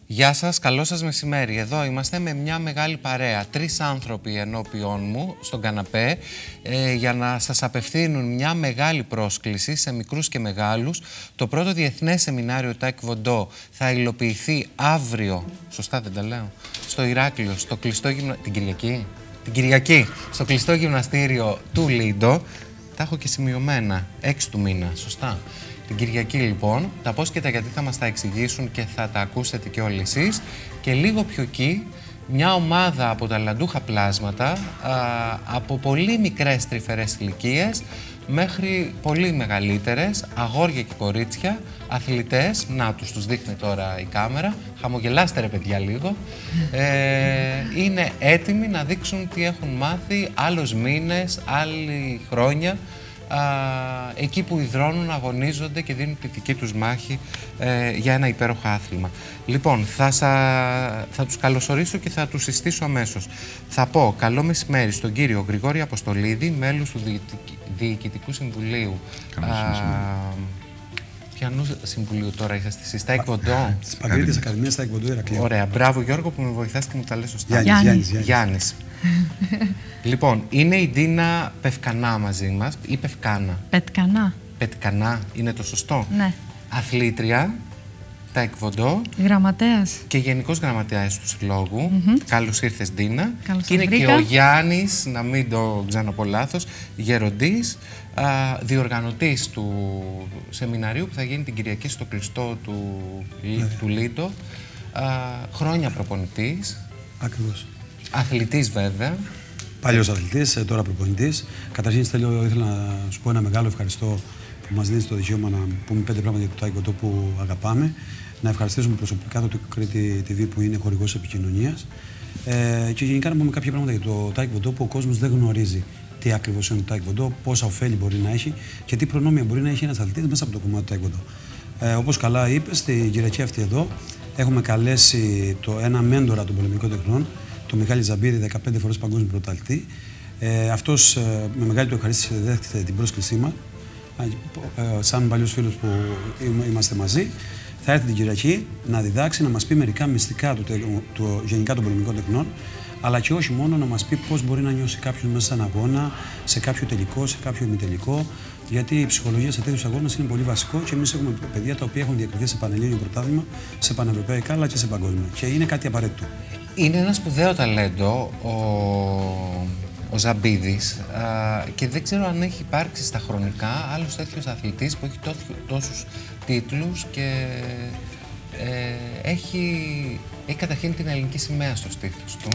Γεια σας, καλό σας μεσημέρι. Εδώ είμαστε με μια μεγάλη παρέα. 3 άνθρωποι ενώπιόν μου στον καναπέ για να σας απευθύνουν μια μεγάλη πρόσκληση σε μικρούς και μεγάλους. Το πρώτο διεθνές σεμινάριο Taekwondo θα υλοποιηθεί αύριο, σωστά δεν τα λέω, στο Ηράκλειο, στο κλειστό την Κυριακή. Την Κυριακή, στο κλειστό γυμναστήριο του Λίντο. Τα έχω και σημειωμένα, 6 του μήνα, σωστά. Την Κυριακή λοιπόν, τα πώς και τα γιατί θα μας τα εξηγήσουν και θα τα ακούσετε και όλοι εσείς. Και λίγο πιο εκεί, μια ομάδα από ταλαντούχα πλάσματα, από πολύ μικρές τρυφερές ηλικίες μέχρι πολύ μεγαλύτερες, αγόρια και κορίτσια, αθλητές, να τους δείχνει τώρα η κάμερα, χαμογελάστε ρε παιδιά λίγο, είναι έτοιμοι να δείξουν τι έχουν μάθει άλλους μήνες, άλλοι χρόνια, εκεί που υδρώνουν, αγωνίζονται και δίνουν τη δική τους μάχη για ένα υπέροχο άθλημα. Λοιπόν, θα τους καλωσορίσω και θα τους συστήσω αμέσως. Θα πω καλό μεσημέρι στον κύριο Γρηγόρη Αποστολίδη, μέλος του Διοικητικού Συμβουλίου. Ποιανού συμβουλίου τώρα είσαστε εσείς, Taekwondo? Της Παγκρίτης Ακαδημίας Taekwondo Ηρακλείου. Ωραία, μπράβο Γιώργο που με βοηθάς και μου τα λες σωστά. Γιάννης. Λοιπόν, είναι η Ντίνα Πευκανά μαζί μας, ή Πευκάνα? Πετκανά, είναι το σωστό? Ναι. Αθλήτρια, Taekwondo. Γραμματέας. Και γενικός γραμματέας του συλλόγου. Καλώς ήρθες, Ντίνα. Καλώς και είναι βρήκα. και ο Γιάννης, να μην το ξαναπώ λάθος, γεροντής, διοργανωτής του σεμιναρίου που θα γίνει την Κυριακή στο κλειστό του Λίντο. Χρόνια προπονητής. Ακριβώς. Αθλητής βέβαια. Παλιός αθλητής, τώρα προπονητής. Καταρχήν ήθελα να σου πω ένα μεγάλο ευχαριστώ που μας δίνεις το δικαίωμα να πούμε 5 πράγματα για το Taekwondo που αγαπάμε. Να ευχαριστήσουμε προσωπικά το Κρήτη TV που είναι χορηγός επικοινωνίας. Και γενικά να πούμε κάποια πράγματα για το Taekwondo που ο κόσμος δεν γνωρίζει. Τι ακριβώς είναι το Taekwondo, πόσα ωφέλη μπορεί να έχει και τι προνόμια μπορεί να έχει ένας αθλητής μέσα από το κομμάτι του Taekwondo. Όπως καλά είπες, στην Κυριακή αυτή εδώ έχουμε καλέσει ένα μέντορα των πολεμικών τεχνών, τον Μιχάλη Ζαμπίδη, 15 φορές παγκόσμιο πρωταθλητή. Αυτός με μεγάλη του ευχαρίστηση δέχτηκε την πρόσκλησή μας, σαν παλιούς φίλους που είμαστε μαζί. Θα έρθει την Κυριακή να διδάξει, να μας πει μερικά μυστικά γενικά των πολεμικών τεχνών, αλλά και όχι μόνο να μας πει πώς μπορεί να νιώσει κάποιος μέσα σε έναν αγώνα, σε κάποιο τελικό, σε κάποιο ημιτελικό. Γιατί η ψυχολογία σε τέτοιους αγώνες είναι πολύ βασικό και εμείς έχουμε παιδιά τα οποία έχουν διακριθεί σε πανελλήνιο πρωτάθλημα, σε πανευρωπαϊκά αλλά και σε παγκόσμιο. Και είναι κάτι απαραίτητο. Είναι ένα σπουδαίο ταλέντο ο Ζαμπίδης και δεν ξέρω αν έχει υπάρξει στα χρονικά άλλος τέτοιος αθλητής που έχει τόσους τίτλους και έχει καταρχήν την ελληνική σημαία στο στήθος του.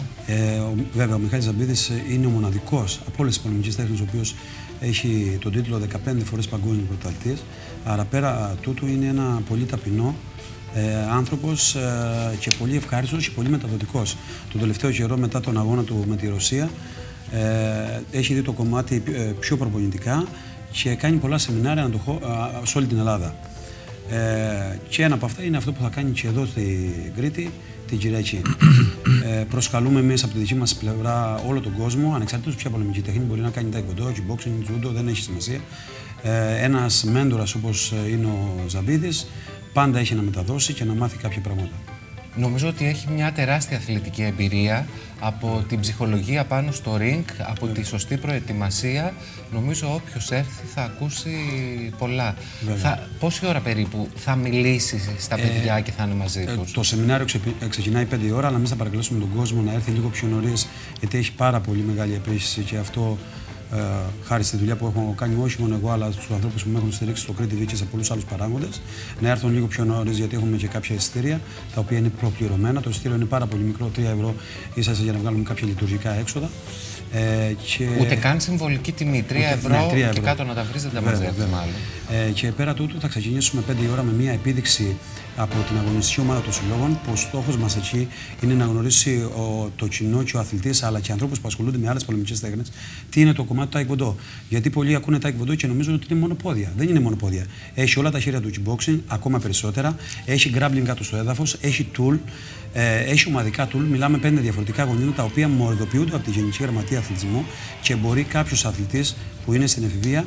Βέβαια, ο Μιχάλης Ζαμπίδης είναι ο μοναδικός από όλες τις πολεμικές τέχνες ο οποίος έχει τον τίτλο 15 φορές παγκόσμιο πρωταθλητής. Άρα πέρα τούτου είναι ένα πολύ ταπεινό άνθρωπος και πολύ ευχάριστος και πολύ μεταδοτικός. Τον τελευταίο καιρό μετά τον αγώνα του με τη Ρωσία έχει δει το κομμάτι πιο προπονητικά και κάνει πολλά σεμινάρια σε όλη την Ελλάδα. Και ένα από αυτά είναι αυτό που θα κάνει και εδώ στην Κρήτη την Κυριακή. Προσκαλούμε εμείς από τη δική μας πλευρά όλο τον κόσμο, ανεξαρτήτως ποια πολεμική τέχνη μπορεί να κάνει Taekwondo, kickboxing, judo, δεν έχει σημασία. Ένας μέντορας όπως είναι ο Ζαμπίδης πάντα έχει να μεταδώσει και να μάθει κάποια πράγματα. Νομίζω ότι έχει μια τεράστια αθλητική εμπειρία από την ψυχολογία πάνω στο ring, από τη σωστή προετοιμασία. Νομίζω όποιος έρθει θα ακούσει πολλά. Πόση ώρα περίπου θα μιλήσει στα παιδιά και θα είναι μαζί τους? Το σεμινάριο ξεκινάει 5 ώρα, αλλά εμείς θα παρακαλέσουμε τον κόσμο να έρθει λίγο πιο νωρίς, γιατί έχει πάρα πολύ μεγάλη επίσκεψη και αυτό χάρη στη δουλειά που έχω κάνει όχι μόνο εγώ, αλλά στους ανθρώπους που με έχουν στηρίξει στο Κρήτη TV και σε πολλούς άλλους παράγοντες, να έρθουν λίγο πιο νωρίς, γιατί έχουμε και κάποια εισιτήρια τα οποία είναι προπληρωμένα. Το εισιτήριο είναι πάρα πολύ μικρό, 3 ευρώ ίσα για να βγάλουμε κάποια λειτουργικά έξοδα. Ούτε καν συμβολική τιμή, 3 ευρώ και κάτω να τα βρίζετε μαζί. Και πέρα τούτου θα ξεκινήσουμε 5 ώρα με μια επίδειξη από την αγωνιστική ομάδα των συλλόγων, που ο στόχος μας εκεί είναι να γνωρίσει το κοινό και ο αθλητής, αλλά και ανθρώπους που ασχολούνται με άλλες πολεμικές τέχνες, τι είναι το κομμάτι του Taekwondo. Γιατί πολλοί ακούνε Taekwondo και νομίζουν ότι είναι μόνο πόδια. Δεν είναι μόνο πόδια. Έχει όλα τα χέρια του kickboxing, ακόμα περισσότερα. Έχει grappling κάτω στο έδαφος, έχει tool, έχει ομαδικά tool. Μιλάμε 5 διαφορετικά αγωνίσματα τα οποία μορδοποιούνται από τη Γενική Γραμματεία αθλητισμό και μπορεί κάποιος αθλητής που είναι στην εφηβεία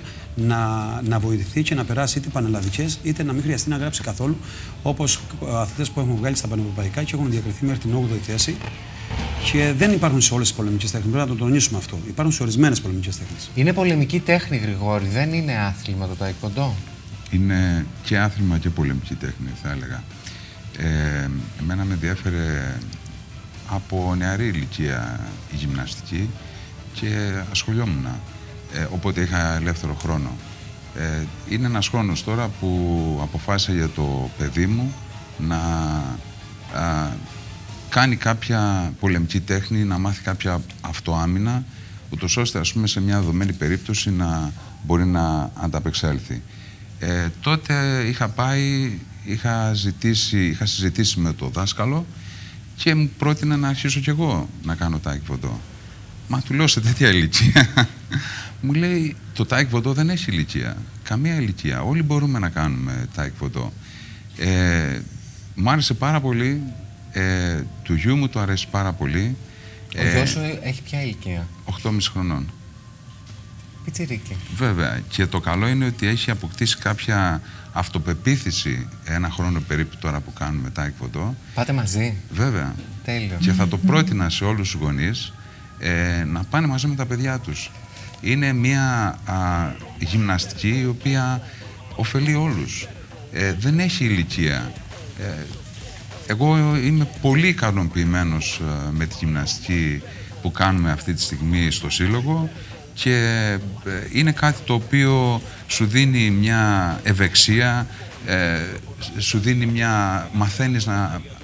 να βοηθηθεί και να περάσει είτε πανελλαδικές είτε να μην χρειαστεί να γράψει καθόλου, όπως αθλητές που έχουμε βγάλει στα πανευρωπαϊκά και έχουν διακριθεί μέχρι την 8η θέση. Και δεν υπάρχουν σε όλες τις πολεμικές τέχνες. Πρέπει να το τονίσουμε αυτό. Υπάρχουν σε ορισμένες πολεμικές τέχνες. Είναι πολεμική τέχνη, Γρηγόρη, δεν είναι άθλημα το τάικβοντό. Είναι και άθλημα και πολεμική τέχνη, θα έλεγα. Εμένα με ενδιαφέρε από νεαρή ηλικία η γυμναστική και ασχολιόμουν. Οπότε είχα ελεύθερο χρόνο. Είναι ένας χρόνος τώρα που αποφάσισα για το παιδί μου να κάνει κάποια πολεμική τέχνη, να μάθει κάποια αυτοάμυνα, ούτως ώστε, ας πούμε, σε μια δεδομένη περίπτωση να μπορεί να ανταπεξέλθει. Τότε είχα συζητήσει με το δάσκαλο και μου πρότεινε να αρχίσω κι εγώ να κάνω τάικβοντό. Μα του λέω σε τέτοια ηλικία. Μου λέει, το τάικβοντό δεν έχει ηλικία. Καμία ηλικία. Όλοι μπορούμε να κάνουμε τάικβοντό. Μου άρεσε πάρα πολύ. Του γιού μου το αρέσει πάρα πολύ. Ο γιος σου έχει ποια ηλικία? 8,5 χρονών. Πιτσιρίκι. Βέβαια. Και το καλό είναι ότι έχει αποκτήσει κάποια αυτοπεποίθηση ένα χρόνο περίπου τώρα που κάνουμε τάικβοντό. Πάτε μαζί? Βέβαια. Τέλειο. Και θα το πρότεινα σε όλους τους γονείς να πάνε μαζί με τα παιδιά τους. Είναι μια γυμναστική η οποία ωφελεί όλους. Δεν έχει ηλικία. Εγώ είμαι πολύ ικανοποιημένος με τη γυμναστική που κάνουμε αυτή τη στιγμή στο Σύλλογο και είναι κάτι το οποίο σου δίνει μια ευεξία, σου δίνει μαθαίνεις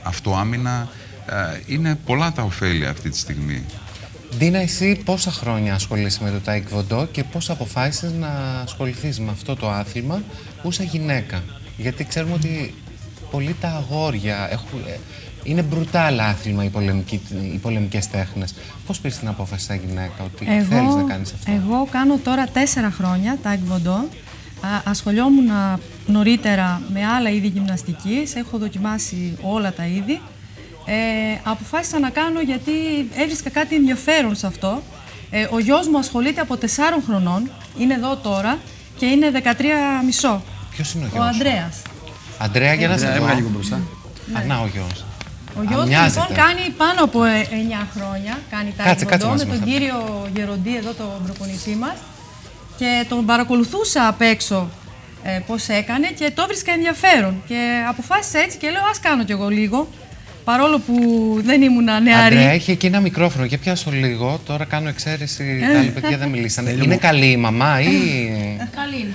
αυτοάμυνα, είναι πολλά τα ωφέλη αυτή τη στιγμή. Ντίνα, εσύ πόσα χρόνια ασχολείσαι με το τάικβοντό και πώς αποφάσισες να ασχοληθείς με αυτό το άθλημα ούσα γυναίκα? Γιατί ξέρουμε ότι πολλοί τα αγόρια είναι μπρουτάλ άθλημα οι πολεμικές τέχνες. Πώς πήρες την απόφαση σαν γυναίκα ότι θέλεις να κάνεις αυτό? Εγώ κάνω τώρα 4 χρόνια τάικβοντό. Ασχολιόμουν νωρίτερα με άλλα είδη γυμναστικής. Έχω δοκιμάσει όλα τα είδη. Αποφάσισα να κάνω γιατί έβρισκα κάτι ενδιαφέρον σε αυτό. Ο γιος μου ασχολείται από 4 χρονών. Είναι εδώ τώρα και είναι 13,5. Ποιος είναι ο γιος? Ο Ανδρέας. Αντρέα, για να σε δω. Λίγο μπροστά. Να, ο γιος. Ο γιος μου λοιπόν κάνει πάνω από 9 χρόνια, κάνει τάικβοντό με τον κύριο Γεροντή, εδώ τον προπονητή μας, και τον παρακολουθούσα απ' έξω πώς έκανε και το βρίσκα ενδιαφέρον και αποφάσισα έτσι και λέω ας κάνω κι εγώ λίγο, παρόλο που δεν ήμουν νεαρή. Αντρέα, έχει εκεί ένα μικρόφωνο και πιάσω λίγο, τώρα κάνω εξαίρεση, τα άλλα παιδιά δεν μιλήσανε. Είναι καλή η μαμά ή... Καλή είναι.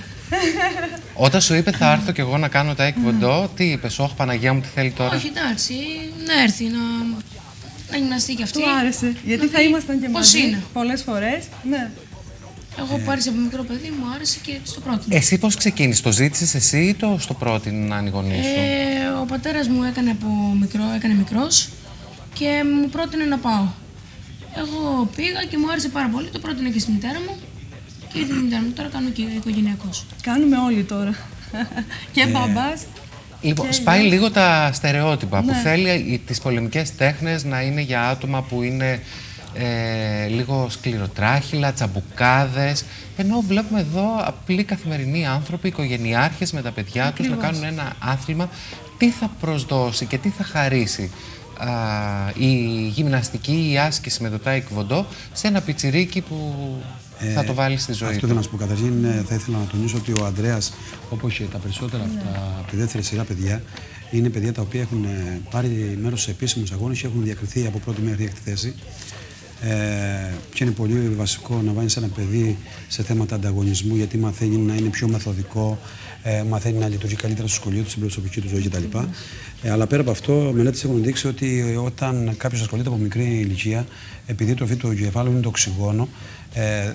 Όταν σου είπε θα έρθω κι εγώ να κάνω τάικβοντό, τι είπες? Όχι, Παναγία μου, τι θέλει τώρα? Όχι, εντάξει, να έρθει να γυμναστεί κι αυτή. Του άρεσε, γιατί θα ήμασταν και μαζί είναι. πολλές φορές. Ναι. Εγώ που άρεσε από μικρό παιδί, μου άρεσε και στο πρότεινε. Εσύ πώς ξεκίνησες, το ζήτησες εσύ ή το στο πρότειναν οι γονείς σου? Ο πατέρας μου έκανε μικρός και μου πρότεινε να πάω. Εγώ πήγα και μου άρεσε πάρα πολύ, το πρότεινε και στη μητέρα μου. Και τη μητέρα μου, τώρα κάνω και οικογενειακός. Κάνουμε όλοι τώρα. Και μπαμπάς. Λοιπόν, σπάει λίγο τα στερεότυπα που θέλει τις πολεμικές τέχνες να είναι για άτομα που είναι λίγο σκληροτράχυλα, τσαμπουκάδες. Ενώ βλέπουμε εδώ απλοί καθημερινοί άνθρωποι, οικογενειάρχες με τα παιδιά τους να κάνουν ένα άθλημα. Τι θα προσδώσει και τι θα χαρίσει η γυμναστική, η άσκηση με το τάικβοντό σε ένα πιτσιρίκι που θα το βάλει στη ζωή αυτό του? θέλω να σου πω. Καταρχήν, θα ήθελα να τονίσω ότι ο Ανδρέας, όπως και τα περισσότερα από τη δεύτερη σειρά παιδιά, είναι παιδιά τα οποία έχουν πάρει μέρος σε επίσημους αγώνες και έχουν διακριθεί από πρώτη μέχρι έκτη θέση. Και είναι πολύ βασικό να βάλεις ένα παιδί σε θέματα ανταγωνισμού, γιατί μαθαίνει να είναι πιο μεθοδικό, μαθαίνει να λειτουργεί καλύτερα στο σχολείο του, στην προσωπική του ζωή κτλ. Αλλά πέρα από αυτό, μελέτες έχουν δείξει ότι όταν κάποιος ασχολείται από μικρή ηλικία, επειδή η τροφή του εγκεφάλου είναι το οξυγόνο,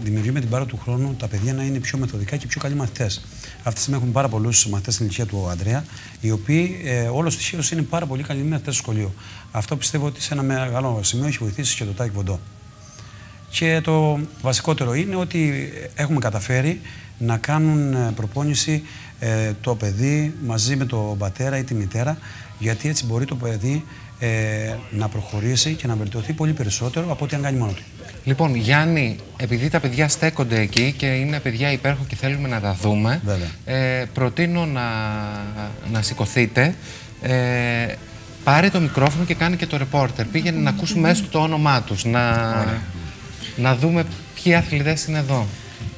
δημιουργεί με την πάροδο του χρόνου τα παιδιά να είναι πιο μεθοδικά και πιο καλοί μαθητές. Αυτή τη στιγμή έχουμε πάρα πολλούς μαθητές στην ηλικία του Ανδρέα, οι οποίοι όλος τυχαίως είναι πάρα πολύ καλοί μαθητές στο σχολείο. Αυτό πιστεύω ότι σε ένα μεγάλο σημείο έχει βοηθήσει και το τάικβοντό. Και το βασικότερο είναι ότι έχουμε καταφέρει να κάνουν προπόνηση το παιδί μαζί με τον πατέρα ή τη μητέρα, γιατί έτσι μπορεί το παιδί να προχωρήσει και να βελτιωθεί πολύ περισσότερο από ό,τι αν κάνει μόνο του. Λοιπόν, Γιάννη, επειδή τα παιδιά στέκονται εκεί και είναι παιδιά υπέροχα και θέλουμε να τα δούμε, προτείνω να σηκωθείτε. Πάρε το μικρόφωνο και κάνει και το ρεπόρτερ. Πήγαινε να ακούσουμε έστω το όνομά τους, να δούμε ποιοι αθλητές είναι εδώ.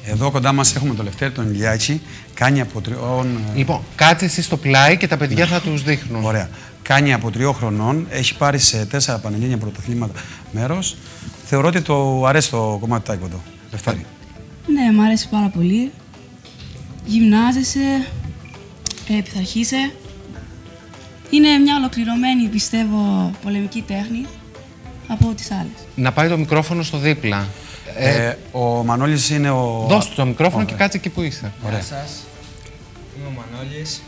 Εδώ κοντά μας έχουμε τον Λευτέρη τον Ηλιάκη, κάνει από 3. Λοιπόν, κάτσε εσύ στο πλάι και τα παιδιά θα τους δείχνουν. Ωραία. Κάνει από 3 χρονών, έχει πάρει σε 4 πανελλήνια πρωταθλήματα μέρος. Θεωρώ ότι το αρέσει το κομμάτι του τάικβοντο. Λευτέρη. Ναι, μου αρέσει πάρα πολύ. Γυμνάζεσαι, πειθαρχείσαι. Είναι μια ολοκληρωμένη, πιστεύω, πολεμική τέχνη από τις άλλες. Να πάει το μικρόφωνο στο δίπλα. Ο Μανώλης είναι ο... Δώσ' του το μικρόφωνο και κάτσε εκεί που είσαι. Γεια σας. Είμαι ο Μανώλης.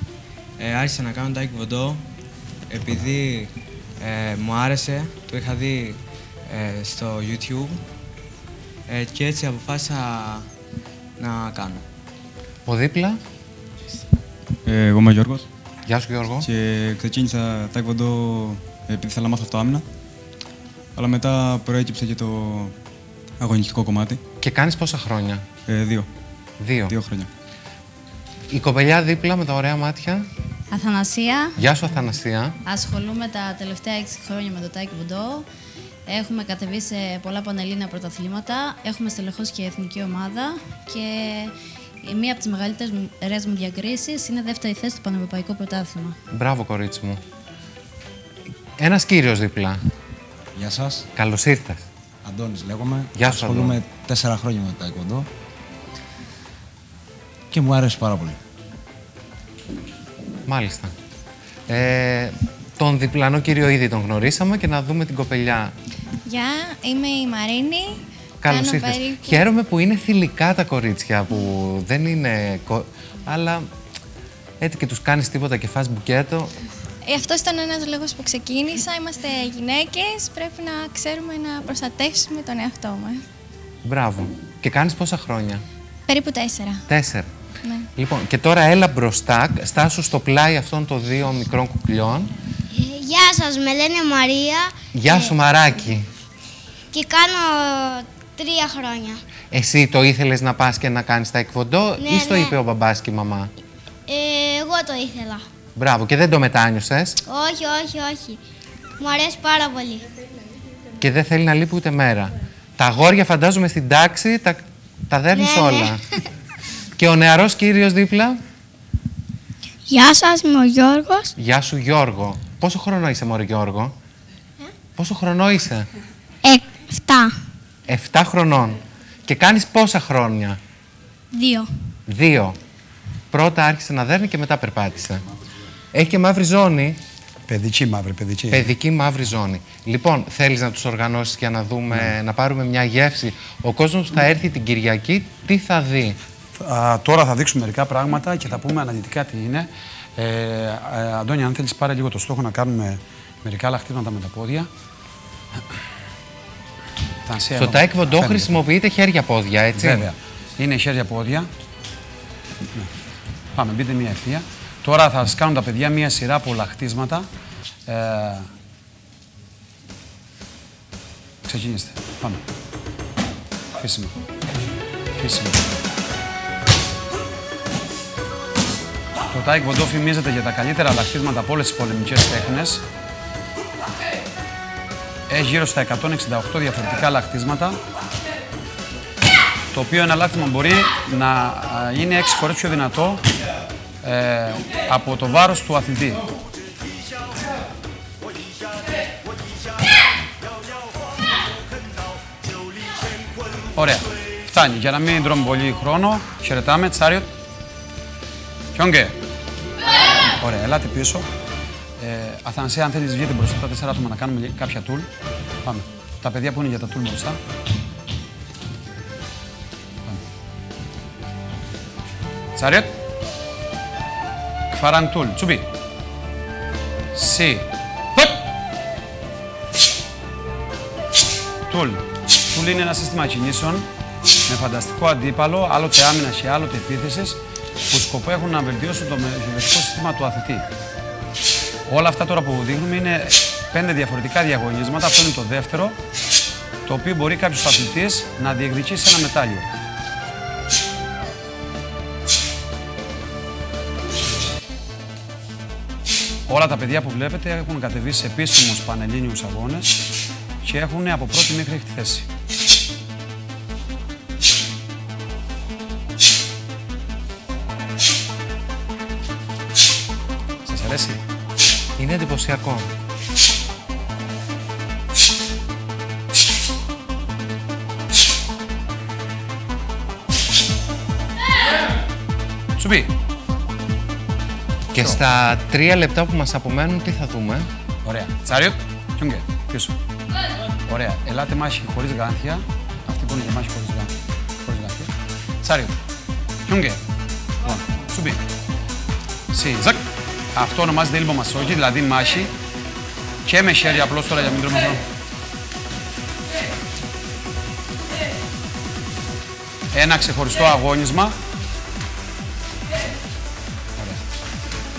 Άρχισα να κάνω τάικβοντο επειδή μου άρεσε, το είχα δει στο YouTube και έτσι αποφάσισα να κάνω. Από δίπλα. Εγώ είμαι ο Γιώργος. Γεια σου, Γιώργο. Και ξεκίνησα τάικβοντο επειδή ήθελα να μάθω αυτοάμυνα. Αλλά μετά προέκυψε και το αγωνιστικό κομμάτι. Και κάνεις πόσα χρόνια? 2. 2 χρόνια. Η κοπελιά δίπλα με τα ωραία μάτια. Αθανασία. Γεια σου, Αθανασία. Ασχολούμαι τα τελευταία 6 χρόνια με το τάικβοντο. Έχουμε κατεβεί σε πολλά πανελλήνια πρωταθλήματα. Έχουμε στελεχώσει και εθνική ομάδα. Και μία από τις μεγαλύτερες μου διακρίσεις είναι δεύτερη θέση στο Πανευρωπαϊκό Πρωτάθλημα. Μπράβο, κορίτσι μου. Ένας κύριος δίπλα. Γεια σας. Καλώς ήρθες. Αντώνης λέγομαι. Γεια σου, ασχολούμαι 4 χρόνια με το τάικβοντο και μου άρεσε πάρα πολύ. Μάλιστα. Τον διπλανό κύριο ήδη τον γνωρίσαμε και να δούμε την κοπελιά. Γεια, είμαι η Μαρίνη. Καλώς ήρθες. Χαίρομαι που είναι θηλυκά τα κορίτσια, που δεν είναι... αλλά έτσι και τους κάνεις τίποτα και φας μπουκέτο. Αυτό ήταν ένας λόγος που ξεκίνησα. Είμαστε γυναίκες, πρέπει να ξέρουμε να προστατεύσουμε τον εαυτό μας. Μπράβο. Και κάνεις πόσα χρόνια? Περίπου 4. 4. Ναι. Λοιπόν, και τώρα έλα μπροστά, στάσου στο πλάι αυτών των 2 μικρών κουκλιών. Γεια σας, με λένε Μαρία. Γεια σου, Μαράκι. Και κάνω 3 χρόνια. Εσύ το ήθελες να πας και να κάνεις τάικβοντο ή στο είπε ο μπαμπάς και η μαμά? Εγώ το ήθελα. Μπράβο, και δεν το μετάνιωσες? Όχι. Μου αρέσει πάρα πολύ. Και δεν θέλει να λείπει ούτε μέρα. Τα αγόρια φαντάζομαι στην τάξη τα δέρνεις όλα. Και ο νεαρός κύριος δίπλα. Γεια σας, είμαι ο Γιώργος. Γεια σου, Γιώργο. Πόσο χρονό είσαι, μωρέ Γιώργο? Πόσο χρονό είσαι? 7. 7 χρονών. Και κάνεις πόσα χρόνια? 2. 2. Πρώτα άρχισε να δέρνει και μετά περπάτησε. Έχει και μαύρη ζώνη. Παιδική μαύρη, παιδική. Παιδική μαύρη ζώνη. Λοιπόν, θέλεις να τους οργανώσεις για να δούμε, να πάρουμε μια γεύση? Ο κόσμος που θα έρθει την Κυριακή, τι θα δει? Τώρα θα δείξουμε μερικά πράγματα και θα πούμε αναλυτικά τι είναι. Αντώνη, αν θέλεις πάρε λίγο το στόχο να κάνουμε μερικά άλλα χτύπηματα με τα πόδια. Στο τάικβοντο χρησιμοποιείται χέρια-πόδια, έτσι? Βέβαια. Είναι χέρια-πόδια. Ναι. Πάμε, μπείτε μια ευθεία. Τώρα θα σας κάνουν τα παιδιά μια σειρά από λαχτίσματα. Ξεκινήστε. Πάμε. Φύσιμο. Το τάικβοντο φημίζεται για τα καλύτερα λαχτίσματα από όλες τις πολεμικές τέχνες. Έχει γύρω στα 168 διαφορετικά λαχτίσματα, το οποίο ένα λάχτισμα μπορεί να είναι 6 φορές πιο δυνατό από το βάρος του αθλητή. Ωραία. Φτάνει. Για να μην τρώμε πολύ χρόνο, χαιρετάμε. Τσάριοτ. Κιόγκε. Ωραία. Ελάτε πίσω. Αθανασία, αν θέλεις βγείτε μπροστά τα 4 άτομα να κάνουμε κάποια τουλ. Πάμε. Τα παιδιά που είναι για τα τουλ μπροστά. Τσάριοτ. Κφαράν τουλ. Τσουμπί. Σι. Τουλ. Tool είναι ένα σύστημα κινήσεων με φανταστικό αντίπαλο, άλλοτε άμυνας και άλλοτε επίθεσης, που σκοπό έχουν να βελτιώσουν το μεσογειακό σύστημα του αθλητή. Όλα αυτά τώρα που δείχνουμε είναι 5 διαφορετικά διαγωνίσματα. Αυτό είναι το δεύτερο, το οποίο μπορεί κάποιος αθλητής να διεκδικήσει ένα μετάλλιο. Όλα τα παιδιά που βλέπετε έχουν κατεβεί σε επίσημους πανελλήνιους αγώνες και έχουν από πρώτη μέχρι έκτη θέση. Σας αρέσει? Είναι εντυπωσιακό. Τσουπί. Και στα 3 λεπτά που μας απομένουν, τι θα δούμε? Ωραία. Τσάριο, κιούγκε, πίσω. Ωραία. Ελάτε μάχη χωρίς γάντια. Αυτή που είναι για μάχη χωρίς γάντια. Τσάριο, κιούγκε. Τσουπί. Σι, ζακ. Αυτό ονομάζεται ήλμπο μασόγι, δηλαδή μάχη. Και με χέρια απλώς τώρα για μην τρώμε χρόνο. Ένα ξεχωριστό αγώνισμα.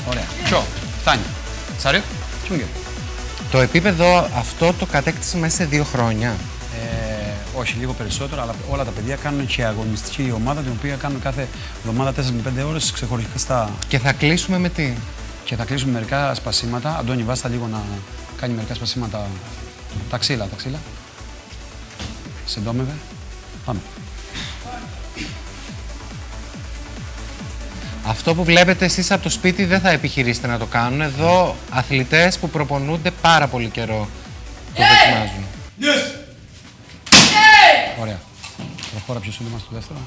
Ωραία. Τσο, φτάνει. Τσάριο, κιούγκε. Το επίπεδο αυτό το κατέκτησε μέσα σε 2 χρόνια. Όχι, λίγο περισσότερο, αλλά όλα τα παιδιά κάνουν και αγωνιστική ομάδα, την οποία κάνουν κάθε εβδομάδα 4 με 5 ώρες ξεχωριστά. Και θα κλείσουμε με τι? Και θα κλείσουμε μερικά σπασίματα. Αντώνη, βάστα λίγο να κάνει μερικά σπασίματα. Τα ξύλα. Συντόμευε. Πάμε. Αυτό που βλέπετε εσείς από το σπίτι δεν θα επιχειρήσετε να το κάνουν. Εδώ αθλητές που προπονούνται πάρα πολύ καιρό το δοκιμάζουν. Yes. Ωραία. Προχώρα πιο σύντομα στο δεύτερο.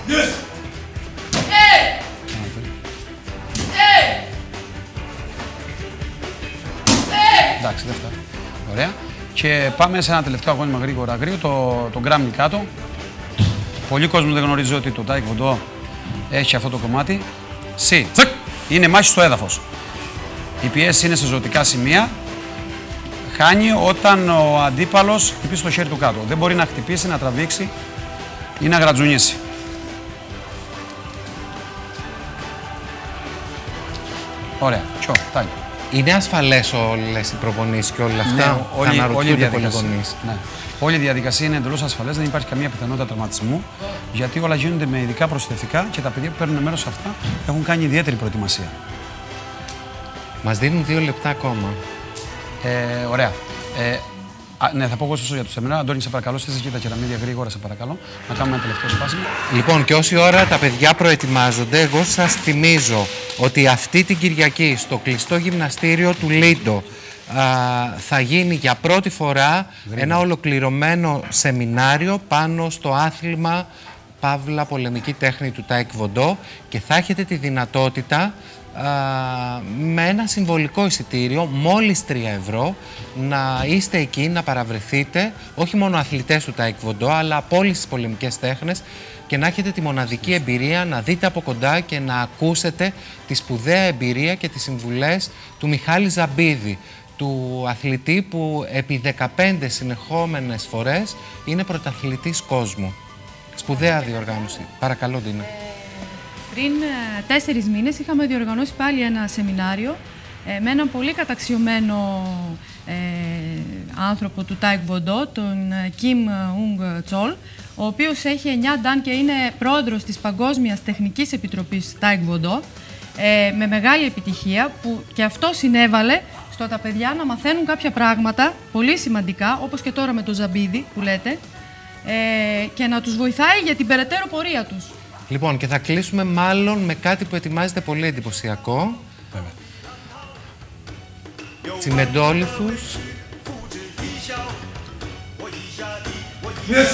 Yes. Εντάξει, δεύτερο. Ωραία. Και πάμε σε ένα τελευταίο αγώνισμα γρήγορα. Το γκράμι κάτω. Πολλοί κόσμοι δεν γνωρίζει ότι το Taekwondo έχει αυτό το κομμάτι. Σι. Είναι μάχη στο έδαφος. Η πιέση είναι σε ζωτικά σημεία. Χάνει όταν ο αντίπαλος χτυπήσει το χέρι του κάτω. Δεν μπορεί να χτυπήσει, να τραβήξει ή να γρατζουνίσει. Ωραία. Τσο, τάκι. Είναι ασφαλές όλες οι προπονήσεις και όλα αυτά? Ναι, όλη η διαδικασία είναι εντελώς ασφαλές, δεν υπάρχει καμία πιθανότητα τραυματισμού, γιατί όλα γίνονται με ειδικά προστατευτικά και τα παιδιά που παίρνουν μέρος σε αυτά έχουν κάνει ιδιαίτερη προετοιμασία. Μας δίνουν 2 λεπτά ακόμα. Ωραία. Ναι, θα πω εγώ όσο για το σεμινάριο. Αντώνη, σε παρακαλώ, στήσεις και τα κεραμίδια γρήγορα, σε παρακαλώ. Να κάνουμε ένα τελευταίο σπάσιμο. Λοιπόν, και όση ώρα τα παιδιά προετοιμάζονται, εγώ σας θυμίζω ότι αυτή την Κυριακή στο κλειστό γυμναστήριο του Λίντο θα γίνει για πρώτη φορά ένα ολοκληρωμένο σεμινάριο πάνω στο άθλημα παύλα πολεμική τέχνη του Taekwondo και θα έχετε τη δυνατότητα με ένα συμβολικό εισιτήριο, μόλις 3 ευρώ, να είστε εκεί, να παραβρεθείτε, όχι μόνο αθλητές του Taekwondo, αλλά από όλες τις πολεμικές τέχνες και να έχετε τη μοναδική εμπειρία να δείτε από κοντά και να ακούσετε τη σπουδαία εμπειρία και τις συμβουλές του Μιχάλη Ζαμπίδη, του αθλητή που επί 15 συνεχόμενες φορές είναι πρωταθλητής κόσμου. Σπουδαία διοργάνωση. Παρακαλώ, Ντίνα. Πριν 4 μήνες είχαμε διοργανώσει πάλι ένα σεμινάριο με έναν πολύ καταξιωμένο άνθρωπο του Taekwondo, τον Kim Ung Chol, ο οποίος έχει 9 νταν και είναι πρόεδρος της Παγκόσμιας Τεχνικής Επιτροπής Taekwondo, με μεγάλη επιτυχία, που και αυτό συνέβαλε στο τα παιδιά να μαθαίνουν κάποια πράγματα πολύ σημαντικά, όπως και τώρα με το Ζαμπίδη που λέτε, και να τους βοηθάει για την περαιτέρω πορεία τους. Λοιπόν, και θα κλείσουμε μάλλον με κάτι που ετοιμάζεται πολύ εντυπωσιακό. Τσιμεντόλιθους. Yes.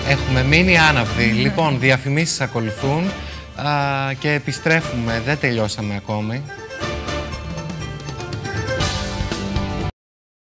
Έχουμε μείνει άναυδοι. Λοιπόν, διαφημίσεις ακολουθούν και επιστρέφουμε. Δεν τελειώσαμε ακόμη.